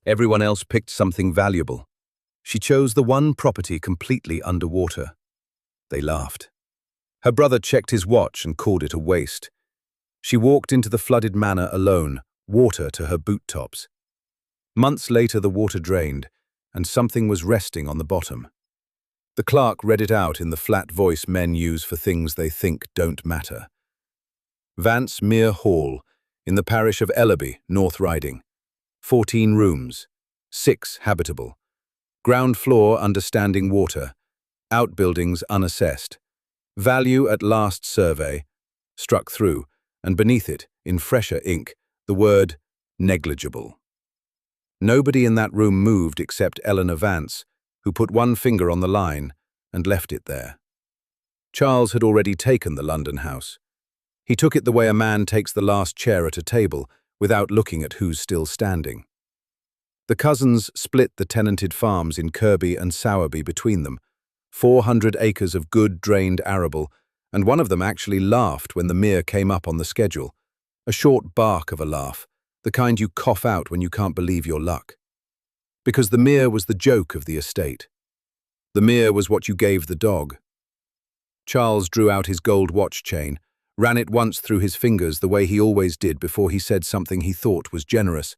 Everyone else picked something valuable. She chose the one property completely underwater. They laughed. Her brother checked his watch and called it a waste. She walked into the flooded manor alone, water to her boot tops. Months later the water drained, and something was resting on the bottom. The clerk read it out in the flat voice men use for things they think don't matter. Vance Mere Hall, in the parish of Ellaby, North Riding. 14 rooms, 6 habitable. Ground floor under standing water. Outbuildings unassessed. Value at last survey. Struck through, and beneath it, in fresher ink, the word negligible. Nobody in that room moved except Eleanor Vance, who put one finger on the line and left it there. Charles had already taken the London house. He took it the way a man takes the last chair at a table, without looking at who's still standing. The cousins split the tenanted farms in Kirby and Sowerby between them, 400 acres of good drained arable, and one of them actually laughed when the mere came up on the schedule, a short bark of a laugh, the kind you cough out when you can't believe your luck. Because the mere was the joke of the estate. The mere was what you gave the dog. Charles drew out his gold watch chain, ran it once through his fingers the way he always did before he said something he thought was generous,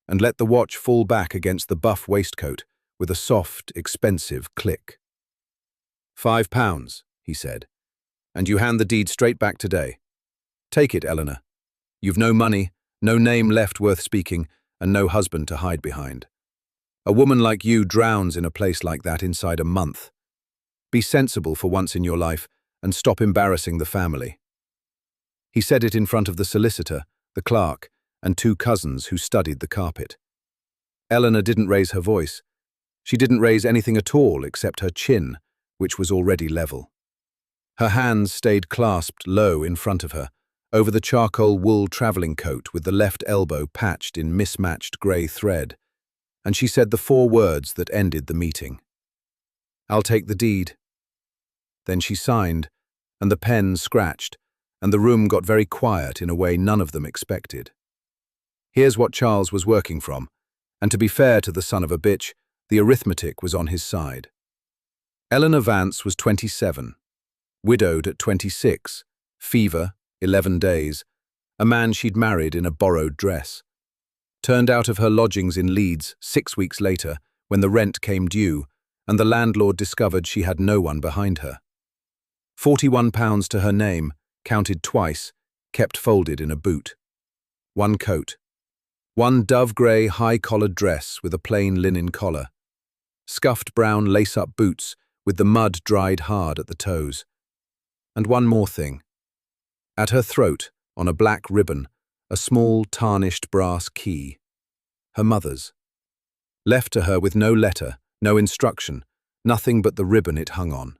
and let the watch fall back against the buff waistcoat with a soft, expensive click. £5, he said, and you hand the deed straight back today. Take it, Eleanor. You've no money, no name left worth speaking, and no husband to hide behind. A woman like you drowns in a place like that inside a month. Be sensible for once in your life and stop embarrassing the family. He said it in front of the solicitor, the clerk, and 2 cousins who studied the carpet. Eleanor didn't raise her voice. She didn't raise anything at all except her chin, which was already level. Her hands stayed clasped low in front of her, over the charcoal wool travelling coat with the left elbow patched in mismatched grey thread, and she said the 4 words that ended the meeting. "I'll take the deed." Then she signed, and the pen scratched, and the room got very quiet in a way none of them expected. Here's what Charles was working from, and to be fair to the son of a bitch, the arithmetic was on his side. Eleanor Vance was 27, widowed at 26, fever, 11 days, a man she'd married in a borrowed dress. Turned out of her lodgings in Leeds 6 weeks later when the rent came due and the landlord discovered she had no one behind her. £41 to her name, counted twice, kept folded in a boot. 1 coat. 1 dove-grey high-collared dress with a plain linen collar. Scuffed brown lace-up boots with the mud dried hard at the toes. And one more thing. At her throat, on a black ribbon, a small tarnished brass key. Her mother's. Left to her with no letter, no instruction, nothing but the ribbon it hung on.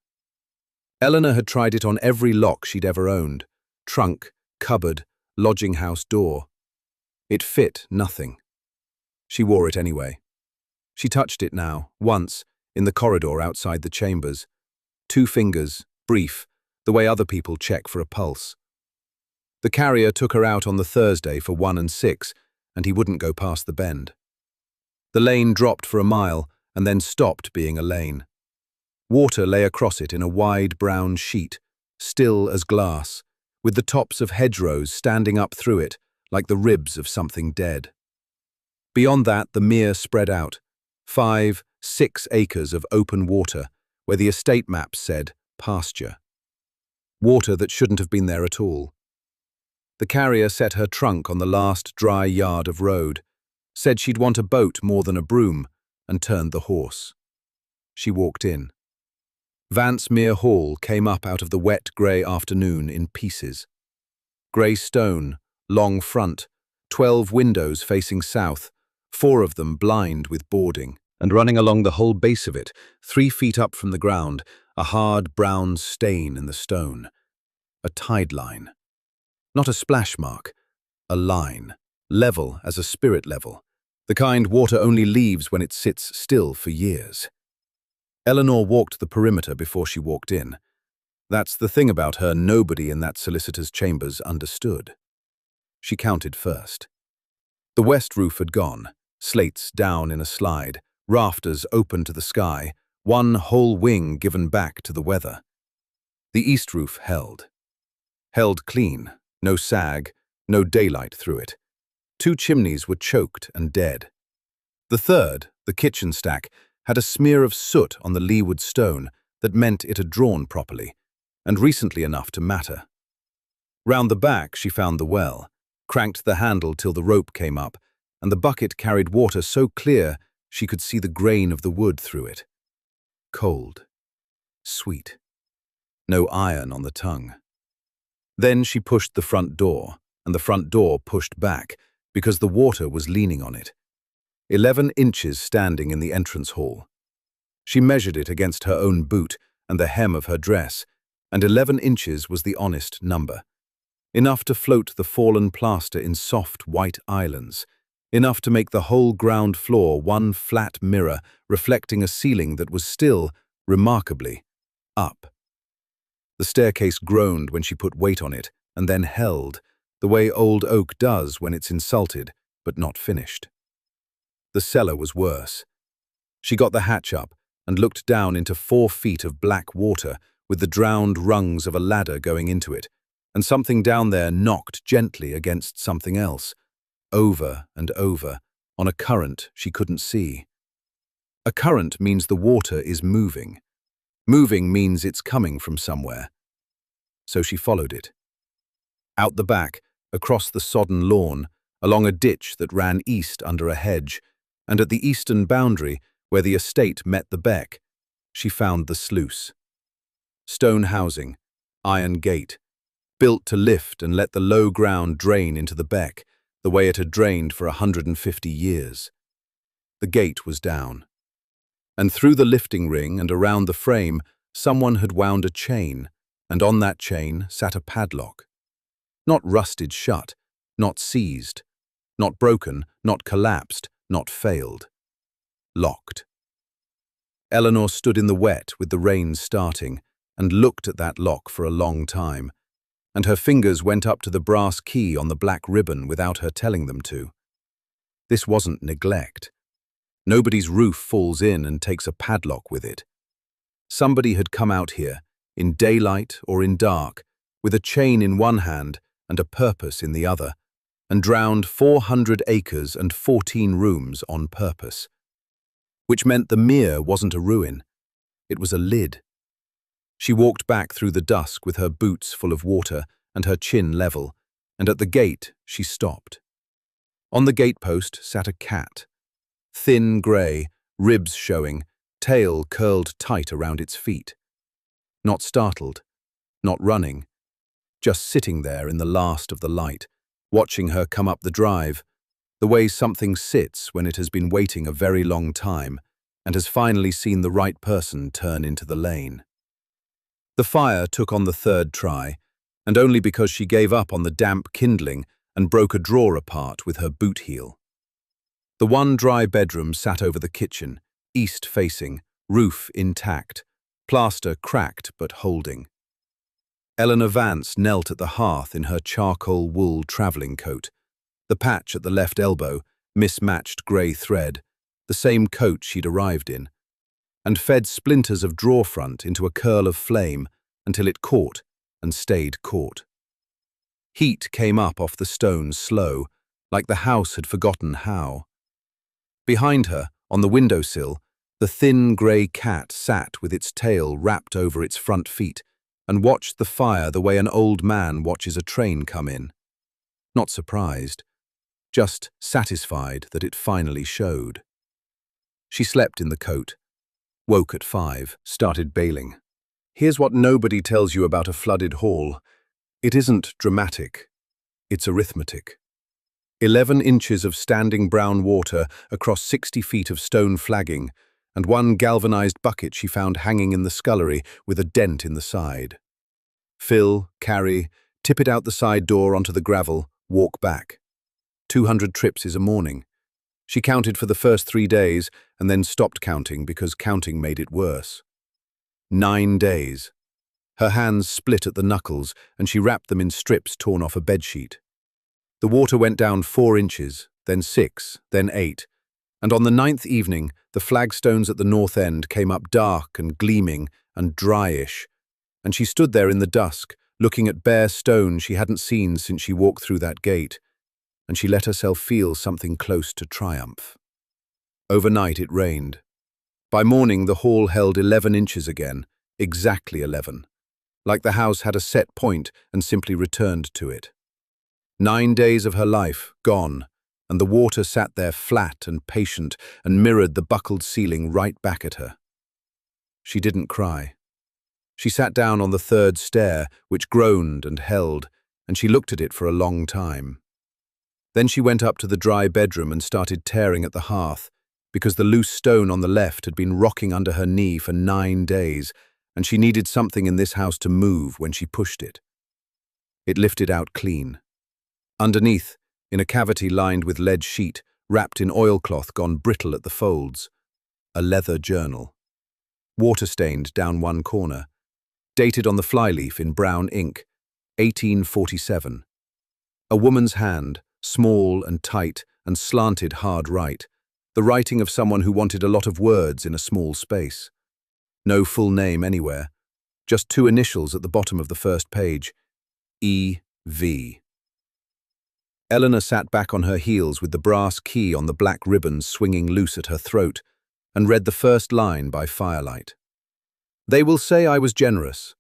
Eleanor had tried it on every lock she'd ever owned, trunk, cupboard, lodging house door. It fit nothing. She wore it anyway. She touched it now, once, in the corridor outside the chambers. 2 fingers, brief, the way other people check for a pulse. The carrier took her out on the Thursday for 1 and 6, and he wouldn't go past the bend. The lane dropped for a mile, and then stopped being a lane. Water lay across it in a wide brown sheet, still as glass, with the tops of hedgerows standing up through it, like the ribs of something dead. Beyond that, the mere spread out, 5, 6 acres of open water, where the estate map said pasture. Water that shouldn't have been there at all. The carrier set her trunk on the last dry yard of road, said she'd want a boat more than a broom, and turned the horse. She walked in. Vance Mere Hall came up out of the wet grey afternoon in pieces. Grey stone, long front, 12 windows facing south, 4 of them blind with boarding, and running along the whole base of it, 3 feet up from the ground, a hard brown stain in the stone. A tide line. Not a splash mark, a line, level as a spirit level, the kind water only leaves when it sits still for years. Eleanor walked the perimeter before she walked in. That's the thing about her nobody in that solicitor's chambers understood. She counted first. The west roof had gone, Slates down in a slide, rafters open to the sky, one whole wing given back to the weather. The east roof held. Held clean, no sag, no daylight through it. 2 chimneys were choked and dead. The third, the kitchen stack, had a smear of soot on the leeward stone that meant it had drawn properly, and recently enough to matter. Round the back she found the well, cranked the handle till the rope came up, and the bucket carried water so clear she could see the grain of the wood through it. Cold. Sweet. No iron on the tongue. Then she pushed the front door, and the front door pushed back, because the water was leaning on it. 11 inches standing in the entrance hall. She measured it against her own boot and the hem of her dress, and 11 inches was the honest number. Enough to float the fallen plaster in soft white islands, enough to make the whole ground floor one flat mirror reflecting a ceiling that was still, remarkably, up. The staircase groaned when she put weight on it, and then held, the way old oak does when it's insulted, but not finished. The cellar was worse. She got the hatch up and looked down into 4 feet of black water with the drowned rungs of a ladder going into it, and something down there knocked gently against something else, over and over, on a current she couldn't see. A current means the water is moving. Moving means it's coming from somewhere. So she followed it. Out the back, across the sodden lawn, along a ditch that ran east under a hedge, and at the eastern boundary, where the estate met the beck, she found the sluice. Stone housing, iron gate, built to lift and let the low ground drain into the beck, the way it had drained for 150 years. The gate was down. And through the lifting ring and around the frame, someone had wound a chain, and on that chain sat a padlock. Not rusted shut, not seized, not broken, not collapsed, not failed. Locked. Eleanor stood in the wet with the rain starting and looked at that lock for a long time, and her fingers went up to the brass key on the black ribbon without her telling them to. This wasn't neglect. Nobody's roof falls in and takes a padlock with it. Somebody had come out here, in daylight or in dark, with a chain in one hand and a purpose in the other, and drowned 400 acres and 14 rooms on purpose. Which meant the mere wasn't a ruin. It was a lid. She walked back through the dusk with her boots full of water and her chin level, and at the gate she stopped. On the gatepost sat a cat. Thin grey, ribs showing, tail curled tight around its feet. Not startled, not running, just sitting there in the last of the light, watching her come up the drive, the way something sits when it has been waiting a very long time and has finally seen the right person turn into the lane. The fire took on the 3rd try, and only because she gave up on the damp kindling and broke a drawer apart with her boot heel. The one dry bedroom sat over the kitchen, east-facing, roof intact, plaster cracked but holding. Eleanor Vance knelt at the hearth in her charcoal wool travelling coat, the patch at the left elbow, mismatched grey thread, the same coat she'd arrived in, and fed splinters of drawer front into a curl of flame until it caught and stayed caught. Heat came up off the stones slow, like the house had forgotten how. Behind her, on the windowsill, the thin grey cat sat with its tail wrapped over its front feet and watched the fire the way an old man watches a train come in. Not surprised, just satisfied that it finally showed. She slept in the coat, woke at 5, started bailing. Here's what nobody tells you about a flooded hall. It isn't dramatic, it's arithmetic. 11 inches of standing brown water across 60 feet of stone flagging, and one galvanized bucket she found hanging in the scullery with a dent in the side. Fill, carry, tip it out the side door onto the gravel, walk back. 200 trips is a morning. She counted for the first 3 days and then stopped counting because counting made it worse. 9 days. Her hands split at the knuckles and she wrapped them in strips torn off a bedsheet. The water went down 4 inches, then 6, then 8, And on the 9th evening, the flagstones at the north end came up dark and gleaming and dryish, and she stood there in the dusk, looking at bare stone she hadn't seen since she walked through that gate, and she let herself feel something close to triumph. Overnight it rained. By morning the hall held 11 inches again, exactly 11, like the house had a set point and simply returned to it. 9 days of her life gone, and the water sat there flat and patient and mirrored the buckled ceiling right back at her. She didn't cry. She sat down on the third stair, which groaned and held, and she looked at it for a long time. Then she went up to the dry bedroom and started tearing at the hearth, because the loose stone on the left had been rocking under her knee for 9 days, and she needed something in this house to move when she pushed it. It lifted out clean. Underneath, in a cavity lined with lead sheet, wrapped in oilcloth gone brittle at the folds, a leather journal. Water-stained down one corner, dated on the flyleaf in brown ink, 1847. A woman's hand, small and tight and slanted hard right, the writing of someone who wanted a lot of words in a small space. No full name anywhere, just 2 initials at the bottom of the first page, E.V. Eleanor sat back on her heels with the brass key on the black ribbons swinging loose at her throat and read the first line by firelight. They will say I was generous.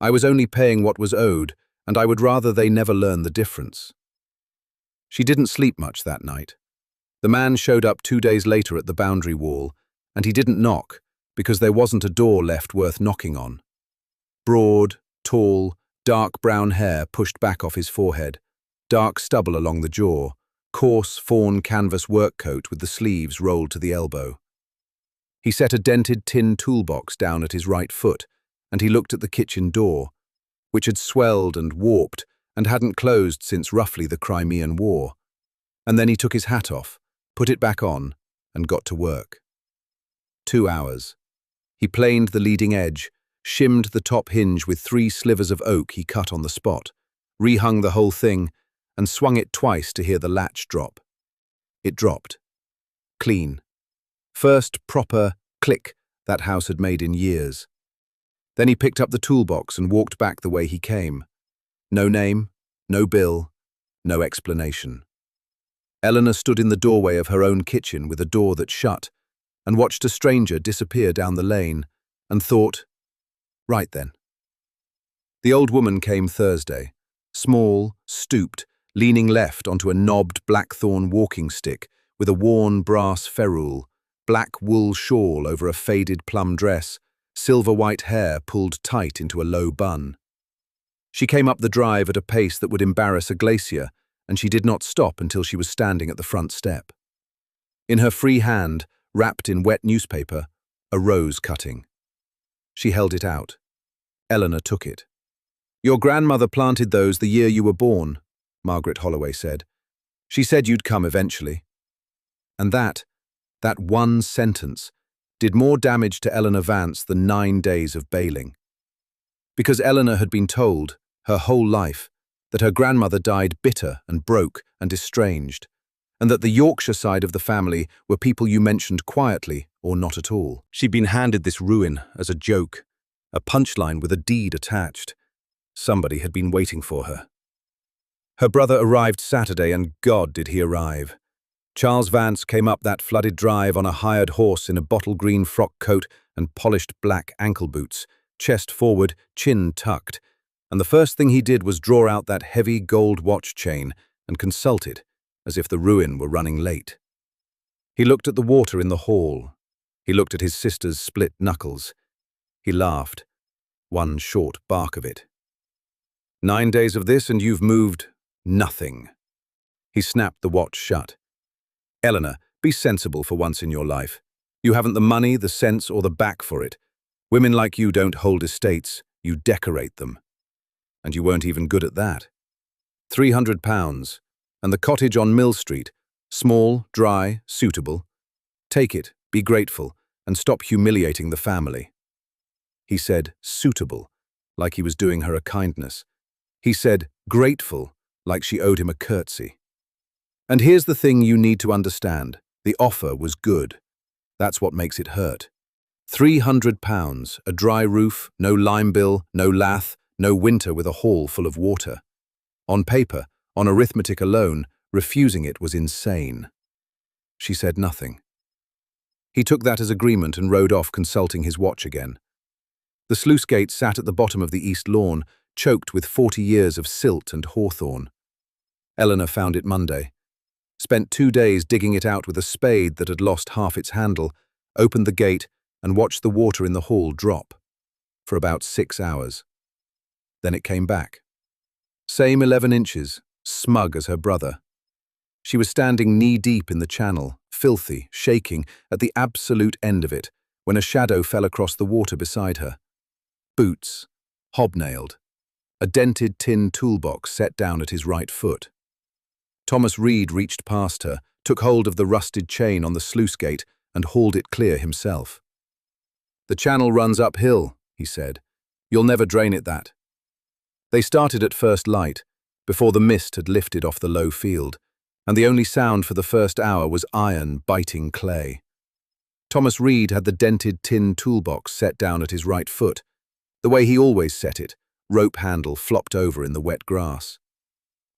I was only paying what was owed, and I would rather they never learn the difference. She didn't sleep much that night. The man showed up 2 days later at the boundary wall, and he didn't knock because there wasn't a door left worth knocking on. Broad, tall, dark brown hair pushed back off his forehead, dark stubble along the jaw, coarse fawn canvas work coat with the sleeves rolled to the elbow. He set a dented tin toolbox down at his right foot, and he looked at the kitchen door, which had swelled and warped and hadn't closed since roughly the Crimean War. And then he took his hat off, put it back on, and got to work. 2 hours. He planed the leading edge, shimmed the top hinge with 3 slivers of oak he cut on the spot, rehung the whole thing, and swung it twice to hear the latch drop. It dropped. Clean. First proper click that house had made in years. Then he picked up the toolbox and walked back the way he came. No name, no bill, no explanation. Eleanor stood in the doorway of her own kitchen with a door that shut, and watched a stranger disappear down the lane, and thought, right then. The old woman came Thursday, small, stooped, leaning left onto a knobbed blackthorn walking stick with a worn brass ferrule, black wool shawl over a faded plum dress, silver-white hair pulled tight into a low bun. She came up the drive at a pace that would embarrass a glacier, and she did not stop until she was standing at the front step. In her free hand, wrapped in wet newspaper, a rose cutting. She held it out. Eleanor took it. "Your grandmother planted those the year you were born," Margaret Holloway said. "She said you'd come eventually." And that one sentence, did more damage to Eleanor Vance than 9 days of bailing. Because Eleanor had been told, her whole life, that her grandmother died bitter and broke and estranged, and that the Yorkshire side of the family were people you mentioned quietly or not at all. She'd been handed this ruin as a joke, a punchline with a deed attached. Somebody had been waiting for her. Her brother arrived Saturday, and God did he arrive. Charles Vance came up that flooded drive on a hired horse in a bottle-green frock coat and polished black ankle boots, chest forward, chin tucked, and the first thing he did was draw out that heavy gold watch chain and consult it, as if the ruin were running late. He looked at the water in the hall. He looked at his sister's split knuckles. He laughed, one short bark of it. 9 days of this and you've moved nothing. He snapped the watch shut. Eleanor, be sensible for once in your life. You haven't the money, the sense, or the back for it. Women like you don't hold estates, you decorate them. And you weren't even good at that. £300, and the cottage on Mill Street, small, dry, suitable. Take it, be grateful, and stop humiliating the family. He said suitable, like he was doing her a kindness. He said grateful, like she owed him a curtsy. And here's the thing you need to understand. The offer was good. That's what makes it hurt. £300, a dry roof, no lime bill, no lath, no winter with a hall full of water. On paper, on arithmetic alone, refusing it was insane. She said nothing. He took that as agreement and rode off, consulting his watch again. The sluice gate sat at the bottom of the east lawn, choked with 40 years of silt and hawthorn. Eleanor found it Monday. Spent 2 days digging it out with a spade that had lost half its handle, opened the gate and watched the water in the hall drop. For about 6 hours. Then it came back. Same 11 inches, smug as her brother. She was standing knee-deep in the channel, filthy, shaking, at the absolute end of it, when a shadow fell across the water beside her. Boots, hobnailed. A dented tin toolbox set down at his right foot. Thomas Reed reached past her, took hold of the rusted chain on the sluice gate and hauled it clear himself. "The channel runs uphill," he said. "You'll never drain it that." They started at first light, before the mist had lifted off the low field, and the only sound for the first hour was iron biting clay. Thomas Reed had the dented tin toolbox set down at his right foot, the way he always set it, rope handle flopped over in the wet grass.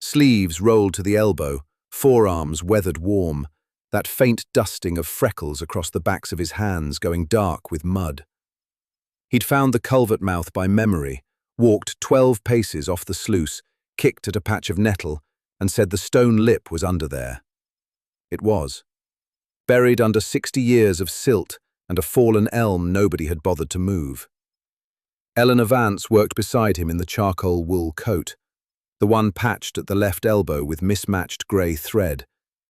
Sleeves rolled to the elbow, forearms weathered warm, that faint dusting of freckles across the backs of his hands going dark with mud. He'd found the culvert mouth by memory, walked 12 paces off the sluice, kicked at a patch of nettle, and said the stone lip was under there. It was. Buried under 60 years of silt and a fallen elm nobody had bothered to move. Eleanor Vance worked beside him in the charcoal wool coat, the one patched at the left elbow with mismatched grey thread,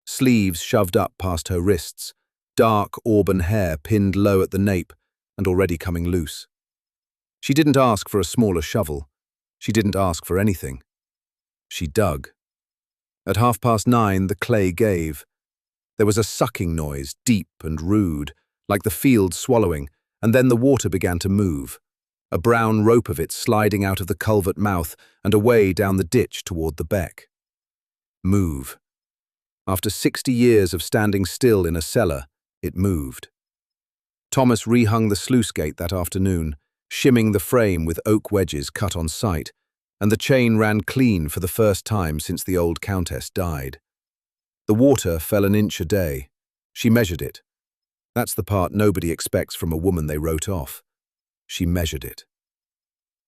sleeves shoved up past her wrists, dark auburn hair pinned low at the nape and already coming loose. She didn't ask for a smaller shovel. She didn't ask for anything. She dug. At 9:30, the clay gave. There was a sucking noise, deep and rude, like the field swallowing, and then the water began to move, a brown rope of it sliding out of the culvert mouth and away down the ditch toward the beck. Move. After 60 years of standing still in a cellar, it moved. Thomas rehung the sluice gate that afternoon, shimming the frame with oak wedges cut on sight, and the chain ran clean for the first time since the old countess died. The water fell an inch a day. She measured it. That's the part nobody expects from a woman they wrote off. She measured it.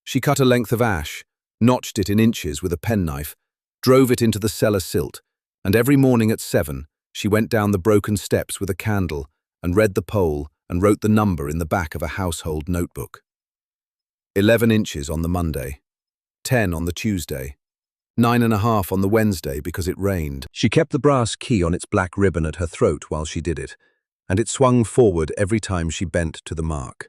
She cut a length of ash, notched it in inches with a penknife, drove it into the cellar silt, and every morning at 7, she went down the broken steps with a candle and read the pole and wrote the number in the back of a household notebook. 11 inches on the Monday, 10 on the Tuesday, 9.5 on the Wednesday because it rained. She kept the brass key on its black ribbon at her throat while she did it, and it swung forward every time she bent to the mark.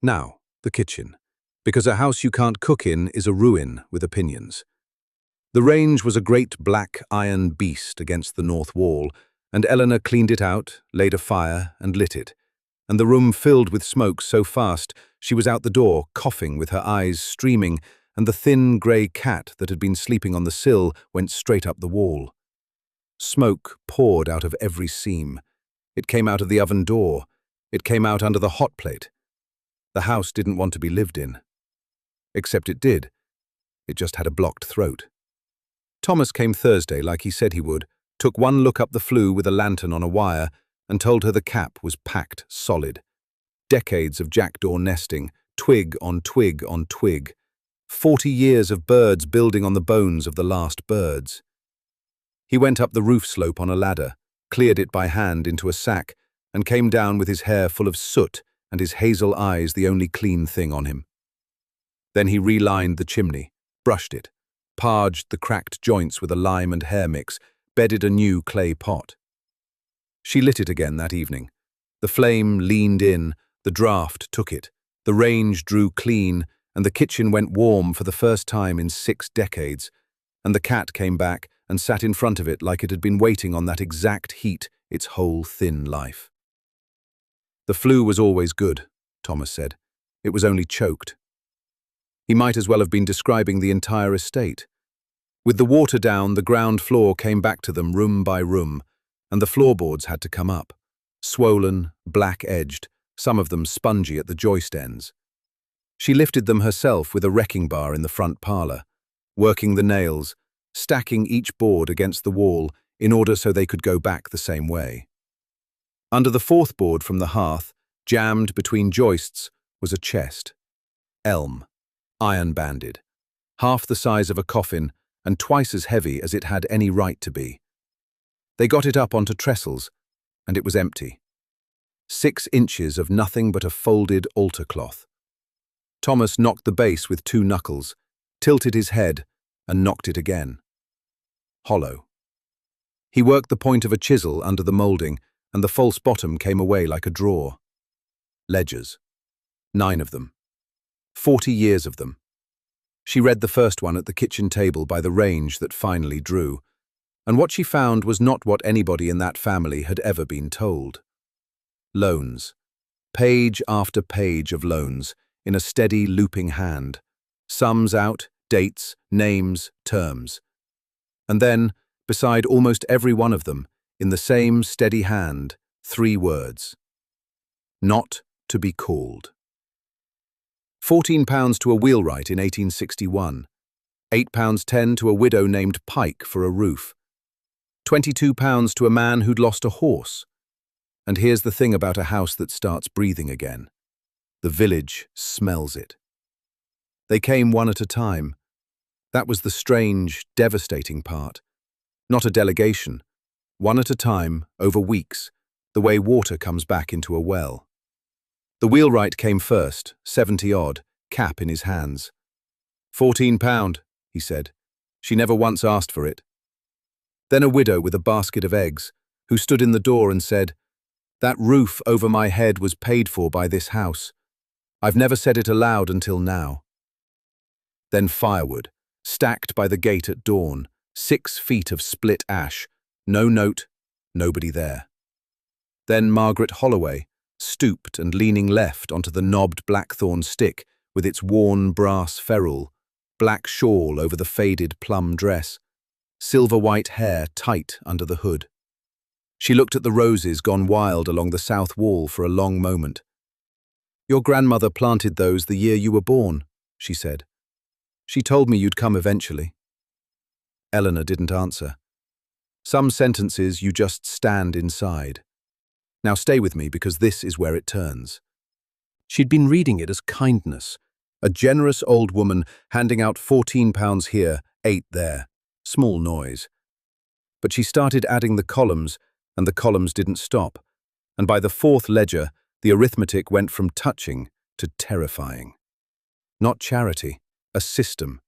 Now, the kitchen, because a house you can't cook in is a ruin with opinions. The range was a great black iron beast against the north wall, and Eleanor cleaned it out, laid a fire, and lit it, and the room filled with smoke so fast she was out the door, coughing with her eyes streaming, and the thin grey cat that had been sleeping on the sill went straight up the wall. Smoke poured out of every seam. It came out of the oven door. It came out under the hot plate. The house didn't want to be lived in. Except it did. It just had a blocked throat. Thomas came Thursday like he said he would, took one look up the flue with a lantern on a wire, and told her the cap was packed solid. Decades of jackdaw nesting, twig on twig on twig. 40 years of birds building on the bones of the last birds. He went up the roof slope on a ladder, cleared it by hand into a sack, and came down with his hair full of soot and his hazel eyes the only clean thing on him. Then he relined the chimney, brushed it, parged the cracked joints with a lime and hair mix, bedded a new clay pot. She lit it again that evening. The flame leaned in, the draught took it, the range drew clean, and the kitchen went warm for the first time in 6 decades, and the cat came back and sat in front of it like it had been waiting on that exact heat its whole thin life. The flue was always good, Thomas said. It was only choked. He might as well have been describing the entire estate. With the water down, the ground floor came back to them room by room, and the floorboards had to come up, swollen, black-edged, some of them spongy at the joist ends. She lifted them herself with a wrecking bar in the front parlor, working the nails, stacking each board against the wall in order so they could go back the same way. Under the fourth board from the hearth, jammed between joists, was a chest. Elm, iron-banded, half the size of a coffin and twice as heavy as it had any right to be. They got it up onto trestles, and it was empty. 6 inches of nothing but a folded altar cloth. Thomas knocked the base with 2 knuckles, tilted his head, and knocked it again. Hollow. He worked the point of a chisel under the moulding, and the false bottom came away like a drawer. Ledgers. 9 of them. 40 years of them. She read the first one at the kitchen table by the range that finally drew, and what she found was not what anybody in that family had ever been told. Loans. Page after page of loans, in a steady looping hand. Sums out, dates, names, terms. And then, beside almost every one of them, in the same steady hand, 3 words. Not to be called. £14 to a wheelwright in 1861. £8.10 to a widow named Pike for a roof. £22 to a man who'd lost a horse. And here's the thing about a house that starts breathing again. The village smells it. They came one at a time. That was the strange, devastating part. Not a delegation. One at a time, over weeks, the way water comes back into a well. The wheelwright came first, 70-odd, cap in his hands. £14, he said. She never once asked for it. Then a widow with a basket of eggs, who stood in the door and said, "That roof over my head was paid for by this house. I've never said it aloud until now." Then firewood, stacked by the gate at dawn, 6 feet of split ash, no note, nobody there. Then Margaret Holloway, stooped and leaning left onto the knobbed blackthorn stick with its worn brass ferrule, black shawl over the faded plum dress, silver-white hair tight under the hood. She looked at the roses gone wild along the south wall for a long moment. "Your grandmother planted those the year you were born," she said. "She told me you'd come eventually." Eleanor didn't answer. Some sentences you just stand inside. Now stay with me, because this is where it turns. She'd been reading it as kindness, a generous old woman handing out £14 here, 8 there. Small noise. But she started adding the columns, and the columns didn't stop, and by the 4th ledger, the arithmetic went from touching to terrifying. Not charity, a system.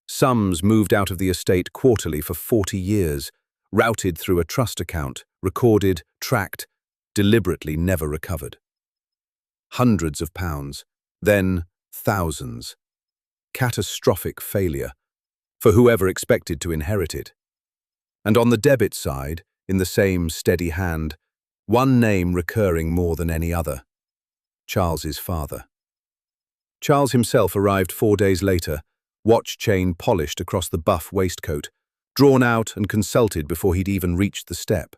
Sums moved out of the estate quarterly for 40 years, routed through a trust account, recorded, tracked, deliberately never recovered. Hundreds of pounds, then thousands. Catastrophic failure for whoever expected to inherit it. And on the debit side, in the same steady hand, one name recurring more than any other: Charles's father. Charles himself arrived 4 days later, watch chain polished across the buff waistcoat, drawn out and consulted before he'd even reached the step.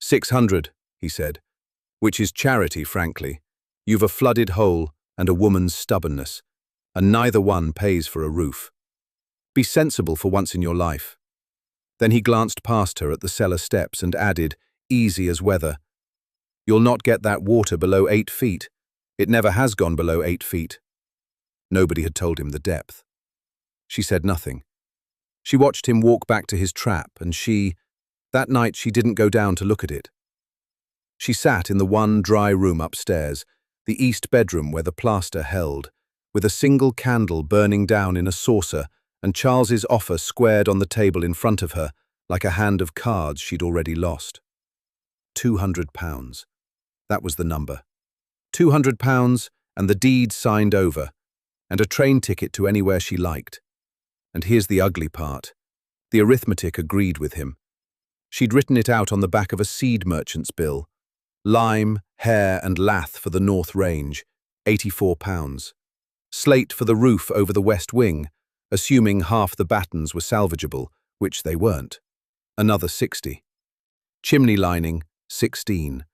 "600, he said, "which is charity, frankly. You've a flooded hole and a woman's stubbornness, and neither one pays for a roof. Be sensible for once in your life." Then he glanced past her at the cellar steps and added, easy as weather, "You'll not get that water below 8 feet. It never has gone below 8 feet. Nobody had told him the depth. She said nothing. She watched him walk back to his trap, and that night she didn't go down to look at it. She sat in the one dry room upstairs, the east bedroom where the plaster held, with a single candle burning down in a saucer and Charles's offer squared on the table in front of her like a hand of cards she'd already lost. £200. That was the number. £200 and the deed signed over, and a train ticket to anywhere she liked. And here's the ugly part. The arithmetic agreed with him. She'd written it out on the back of a seed merchant's bill. Lime, Hare and Lath for the North Range, £84. Slate for the roof over the west wing, assuming half the battens were salvageable, which they weren't. Another 60. Chimney lining, 16.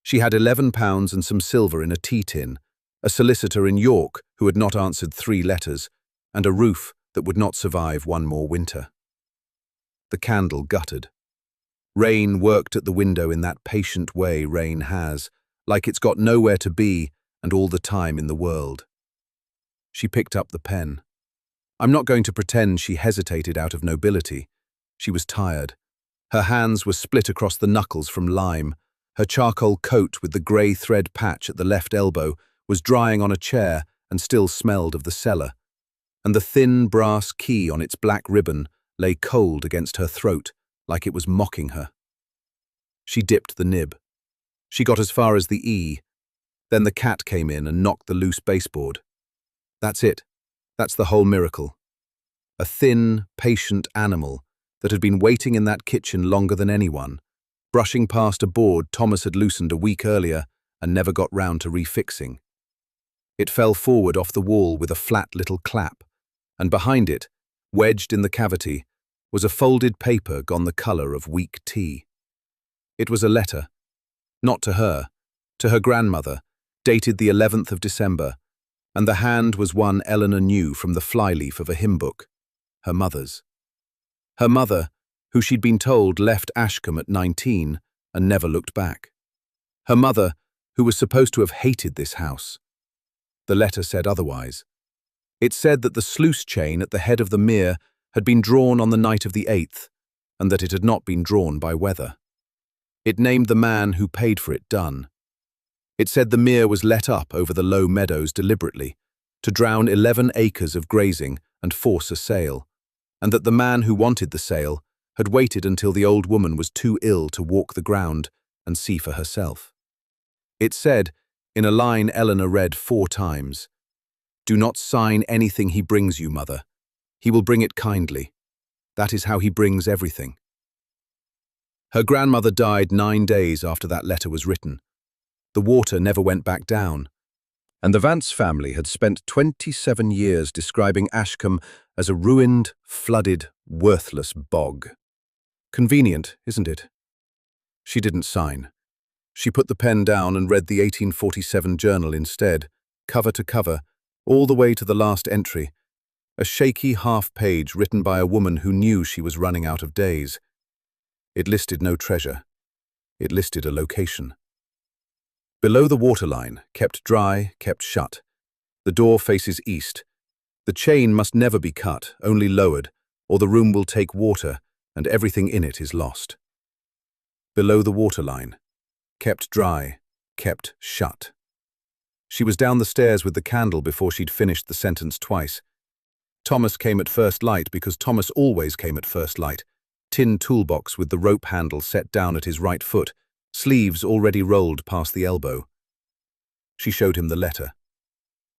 She had £11 and some silver in a tea tin, a solicitor in York who had not answered 3 letters, and a roof that would not survive one more winter. The candle guttered. Rain worked at the window in that patient way rain has, like it's got nowhere to be and all the time in the world. She picked up the pen. I'm not going to pretend she hesitated out of nobility. She was tired. Her hands were split across the knuckles from lime. Her charcoal coat with the grey thread patch at the left elbow was drying on a chair and still smelled of the cellar, and the thin brass key on its black ribbon lay cold against her throat, like it was mocking her. She dipped the nib. She got as far as the E. Then the cat came in and knocked the loose baseboard. That's it. That's the whole miracle. A thin, patient animal that had been waiting in that kitchen longer than anyone, brushing past a board Thomas had loosened a week earlier and never got round to refixing. It fell forward off the wall with a flat little clap, and behind it, wedged in the cavity, was a folded paper gone the colour of weak tea. It was a letter, not to her grandmother, dated the 11th of December, and the hand was one Eleanor knew from the flyleaf of a hymn book, her mother's. Her mother, who she'd been told left Ashcombe at 19 and never looked back. Her mother, who was supposed to have hated this house. The letter said otherwise. It said that the sluice chain at the head of the mere had been drawn on the night of the 8th, and that it had not been drawn by weather. It named the man who paid for it done. It said the mere was let up over the low meadows deliberately, to drown 11 acres of grazing and force a sale, and that the man who wanted the sale had waited until the old woman was too ill to walk the ground and see for herself. It said, in a line Eleanor read 4 times, "Do not sign anything he brings you, mother. He will bring it kindly. That is how he brings everything." Her grandmother died 9 days after that letter was written. The water never went back down, and the Vance family had spent 27 years describing Ashcombe as a ruined, flooded, worthless bog. Convenient, isn't it? She didn't sign. She put the pen down and read the 1847 journal instead, cover to cover, all the way to the last entry, a shaky half-page written by a woman who knew she was running out of days. It listed no treasure. It listed a location. Below the waterline, kept dry, kept shut. The door faces east. The chain must never be cut, only lowered, or the room will take water, and everything in it is lost. Below the waterline, kept dry, kept shut. She was down the stairs with the candle before she'd finished the sentence twice. Thomas came at first light because Thomas always came at first light. Tin toolbox with the rope handle set down at his right foot, sleeves already rolled past the elbow. She showed him the letter.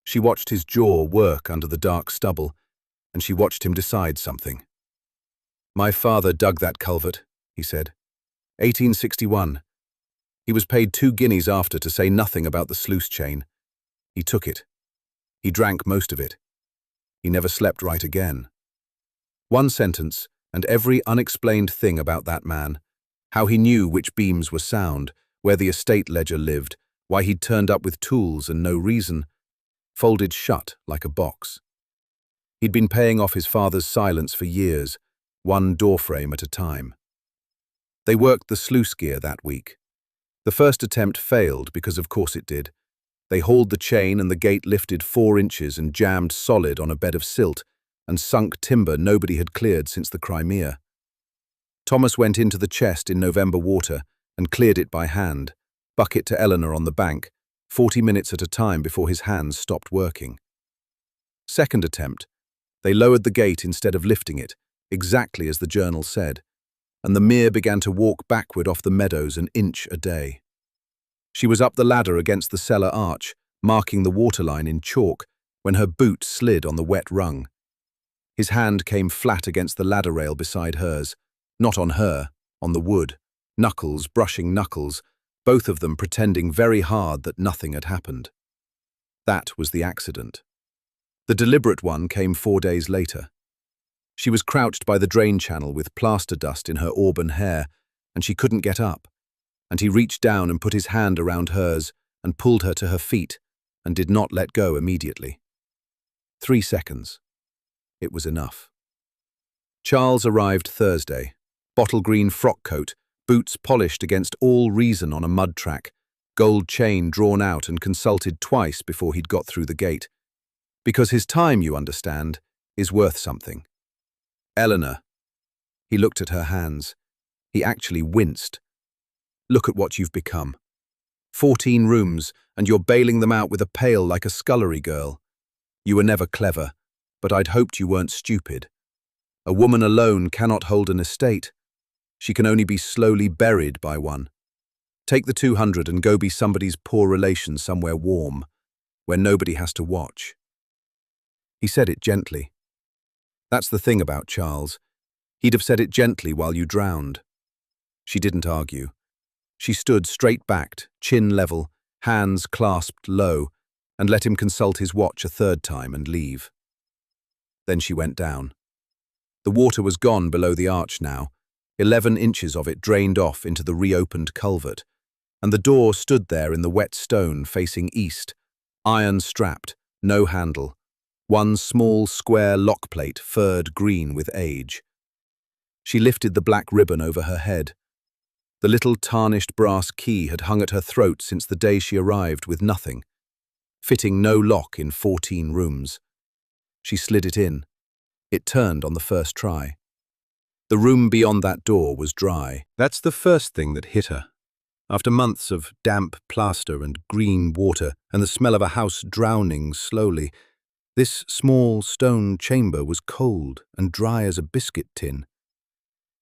She watched his jaw work under the dark stubble, and she watched him decide something. "My father dug that culvert," he said. 1861. He was paid 2 guineas after to say nothing about the sluice chain. He took it. He drank most of it. He never slept right again. One sentence, and every unexplained thing about that man, how he knew which beams were sound, where the estate ledger lived, why he'd turned up with tools and no reason, folded shut like a box. He'd been paying off his father's silence for years, one doorframe at a time. They worked the sluice gear that week. The first attempt failed because of course it did. They hauled the chain and the gate lifted 4 inches and jammed solid on a bed of silt and sunk timber nobody had cleared since the Crimea. Thomas went into the chest in November water and cleared it by hand, bucket to Eleanor on the bank, 40 minutes at a time before his hands stopped working. Second attempt, they lowered the gate instead of lifting it, exactly as the journal said, and the mere began to walk backward off the meadows an inch a day. She was up the ladder against the cellar arch, marking the waterline in chalk, when her boot slid on the wet rung. His hand came flat against the ladder rail beside hers, not on her, on the wood, knuckles brushing knuckles, both of them pretending very hard that nothing had happened. That was the accident. The deliberate one came 4 days later. She was crouched by the drain channel with plaster dust in her auburn hair, and she couldn't get up, and he reached down and put his hand around hers and pulled her to her feet and did not let go immediately. 3 seconds. It was enough. Charles arrived Thursday, bottle green frock coat, boots polished against all reason on a mud track, gold chain drawn out and consulted twice before he'd got through the gate. Because his time, you understand, is worth something. Eleanor. He looked at her hands. He actually winced. Look at what you've become. 14 rooms, and you're bailing them out with a pail like a scullery girl. You were never clever, but I'd hoped you weren't stupid. A woman alone cannot hold an estate. She can only be slowly buried by one. Take the 200 and go be somebody's poor relation somewhere warm, where nobody has to watch. He said it gently. That's the thing about Charles. He'd have said it gently while you drowned. She didn't argue. She stood straight-backed, chin level, hands clasped low, and let him consult his watch a third time and leave. Then she went down. The water was gone below the arch now. 11 inches of it drained off into the reopened culvert, and the door stood there in the wet stone facing east, iron-strapped, no handle, one small square lock plate furred green with age. She lifted the black ribbon over her head. The little tarnished brass key had hung at her throat since the day she arrived with nothing, fitting no lock in 14 rooms. She slid it in. It turned on the first try. The room beyond that door was dry. That's the first thing that hit her. After months of damp plaster and green water and the smell of a house drowning slowly, this small stone chamber was cold and dry as a biscuit tin.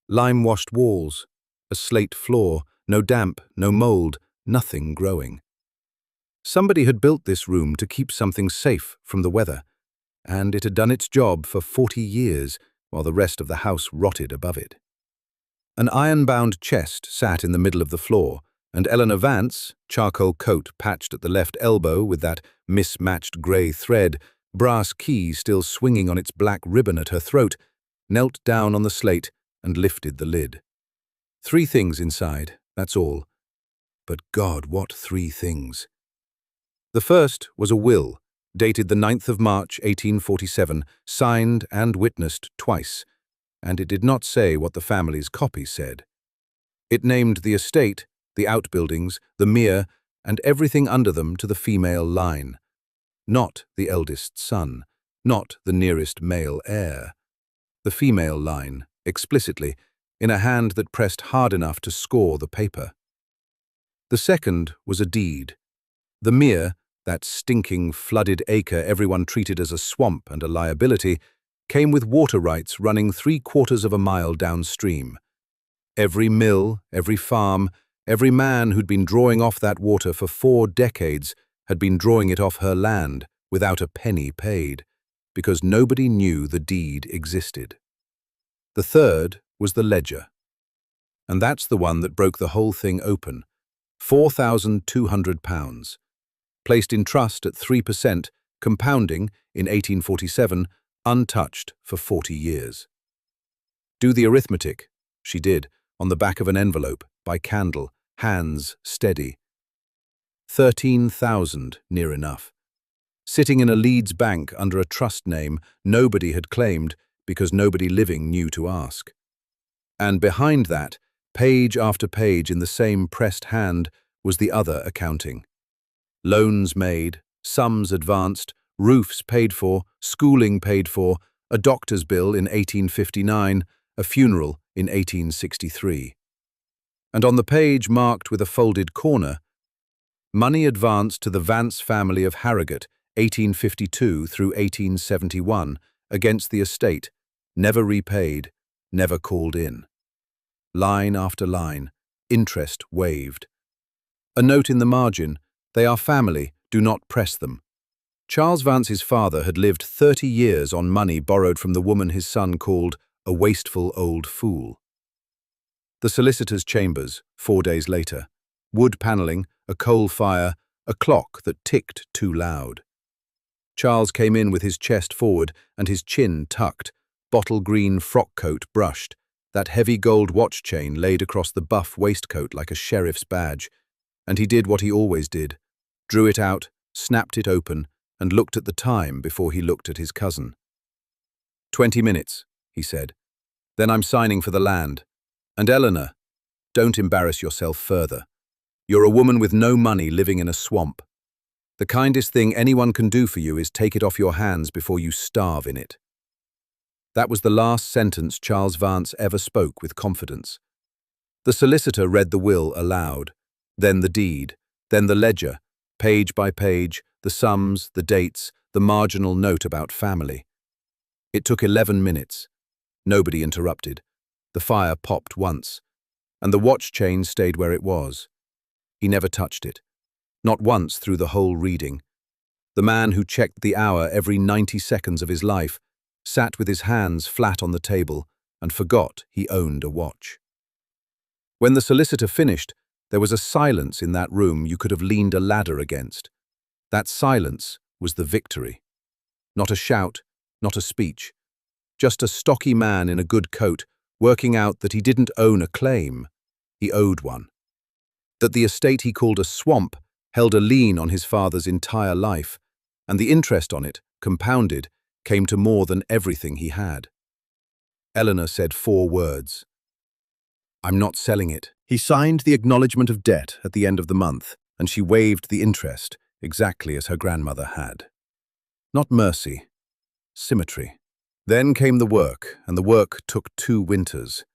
Lime-washed walls, a slate floor, no damp, no mold, nothing growing. Somebody had built this room to keep something safe from the weather, and it had done its job for 40 years while the rest of the house rotted above it. An iron-bound chest sat in the middle of the floor, and Eleanor Vance, charcoal coat patched at the left elbow with that mismatched grey thread, brass key still swinging on its black ribbon at her throat, knelt down on the slate and lifted the lid. 3 things inside, that's all. But God, what 3 things! The first was a will, dated the 9th of March, 1847, signed and witnessed twice, and it did not say what the family's copy said. It named the estate, the outbuildings, the mere, and everything under them to the female line. Not the eldest son, not the nearest male heir. The female line, explicitly, in a hand that pressed hard enough to score the paper. The second was a deed. The mere, that stinking, flooded acre everyone treated as a swamp and a liability, came with water rights running 3/4 of a mile downstream. Every mill, every farm, every man who'd been drawing off that water for 4 decades had been drawing it off her land without a penny paid, because nobody knew the deed existed. The third was the ledger. And that's the one that broke the whole thing open. £4,200. Placed in trust at 3%, compounding, in 1847, untouched for 40 years. Do the arithmetic. She did, on the back of an envelope, by candle, hands steady. 13,000, near enough. Sitting in a Leeds bank under a trust name nobody had claimed because nobody living knew to ask. And behind that, page after page in the same pressed hand, was the other accounting. Loans made, sums advanced, roofs paid for, schooling paid for, a doctor's bill in 1859, a funeral in 1863. And on the page marked with a folded corner, money advanced to the Vance family of Harrogate, 1852 through 1871, against the estate, never repaid, never called in. Line after line, interest waived. A note in the margin, they are family, do not press them. Charles Vance's father had lived 30 years on money borrowed from the woman his son called a wasteful old fool. The solicitor's chambers, 4 days later. Wood panelling, a coal fire, a clock that ticked too loud. Charles came in with his chest forward and his chin tucked, bottle green frock coat brushed, that heavy gold watch chain laid across the buff waistcoat like a sheriff's badge, and he did what he always did, drew it out, snapped it open, and looked at the time before he looked at his cousin. 20 minutes, he said. Then I'm signing for the land. And Eleanor, don't embarrass yourself further. You're a woman with no money living in a swamp. The kindest thing anyone can do for you is take it off your hands before you starve in it. That was the last sentence Charles Vance ever spoke with confidence. The solicitor read the will aloud, then the deed, then the ledger, page by page, the sums, the dates, the marginal note about family. It took 11 minutes. Nobody interrupted. The fire popped once, and the watch chain stayed where it was. He never touched it. Not once through the whole reading. The man who checked the hour every 90 seconds of his life sat with his hands flat on the table and forgot he owned a watch. When the solicitor finished, there was a silence in that room you could have leaned a ladder against. That silence was the victory. Not a shout, not a speech. Just a stocky man in a good coat working out that he didn't own a claim, he owed one. That the estate he called a swamp held a lien on his father's entire life, and the interest on it, compounded, came to more than everything he had. Eleanor said 4 words. I'm not selling it. He signed the acknowledgement of debt at the end of the month, and she waived the interest, exactly as her grandmother had. Not mercy, symmetry. Then came the work, and the work took 2 winters.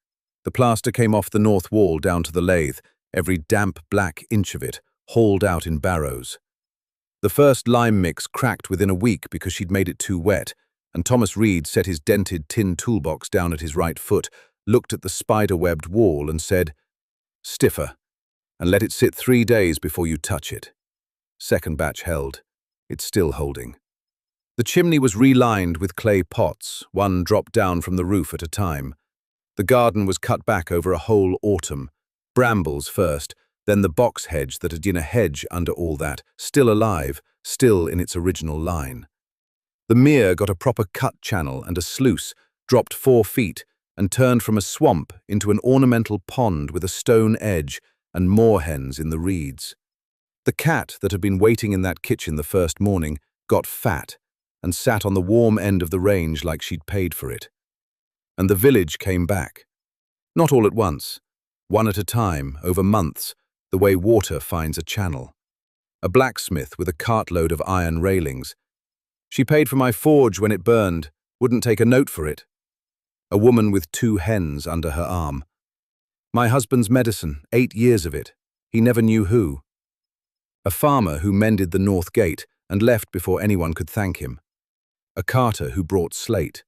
The plaster came off the north wall down to the lathe, every damp black inch of it, hauled out in barrows. The first lime mix cracked within a week because she'd made it too wet, and Thomas Reed set his dented tin toolbox down at his right foot, looked at the spider-webbed wall and said, "Stiffer, and let it sit 3 days before you touch it." Second batch held. It's still holding. The chimney was relined with clay pots, one dropped down from the roof at a time. The garden was cut back over a whole autumn. Brambles first, then the box hedge that had been a hedge under all that, still alive, still in its original line. The mere got a proper cut channel and a sluice, dropped 4 feet, and turned from a swamp into an ornamental pond with a stone edge and moorhens in the reeds. The cat that had been waiting in that kitchen the first morning got fat and sat on the warm end of the range like she'd paid for it. And the village came back. Not all at once, one at a time, over months, the way water finds a channel. A blacksmith with a cartload of iron railings. She paid for my forge when it burned, wouldn't take a note for it. A woman with 2 hens under her arm. My husband's medicine, 8 years of it. He never knew who. A farmer who mended the north gate and left before anyone could thank him. A carter who brought slate.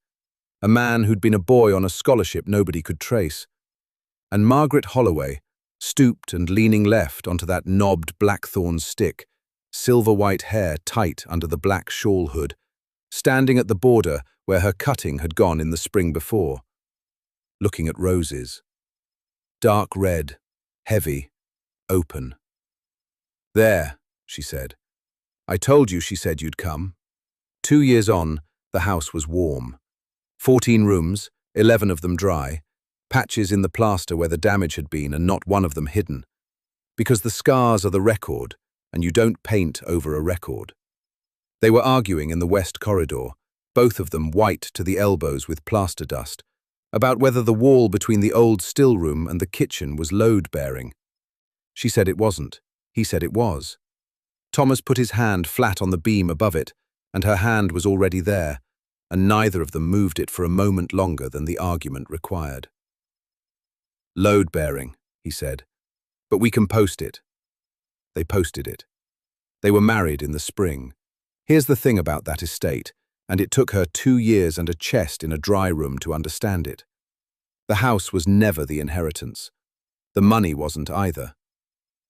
A man who'd been a boy on a scholarship nobody could trace. And Margaret Holloway, stooped and leaning left onto that knobbed blackthorn stick, silver-white hair tight under the black shawl hood, standing at the border where her cutting had gone in the spring before, looking at roses. Dark red, heavy, open. "There," she said. "I told you," she said, "you'd come." 2 years on, the house was warm. 14 rooms, 11 of them dry, patches in the plaster where the damage had been and not one of them hidden. Because the scars are the record, and you don't paint over a record. They were arguing in the west corridor, both of them white to the elbows with plaster dust, about whether the wall between the old still room and the kitchen was load-bearing. She said it wasn't. He said it was. Thomas put his hand flat on the beam above it, and her hand was already there, and neither of them moved it for a moment longer than the argument required. "Load-bearing," he said, "but we can post it." They posted it. They were married in the spring. Here's the thing about that estate, and it took her 2 years and a chest in a dry room to understand it. The house was never the inheritance. The money wasn't either.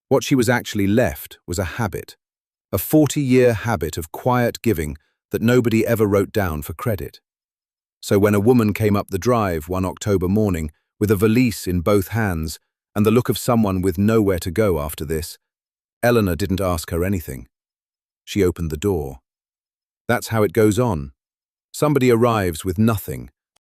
What she was actually left was a habit, a 40-year habit of quiet giving that nobody ever wrote down for credit. So when a woman came up the drive one October morning with a valise in both hands and the look of someone with nowhere to go after this, Eleanor didn't ask her anything. She opened the door. That's how it goes on. Somebody arrives with nothing,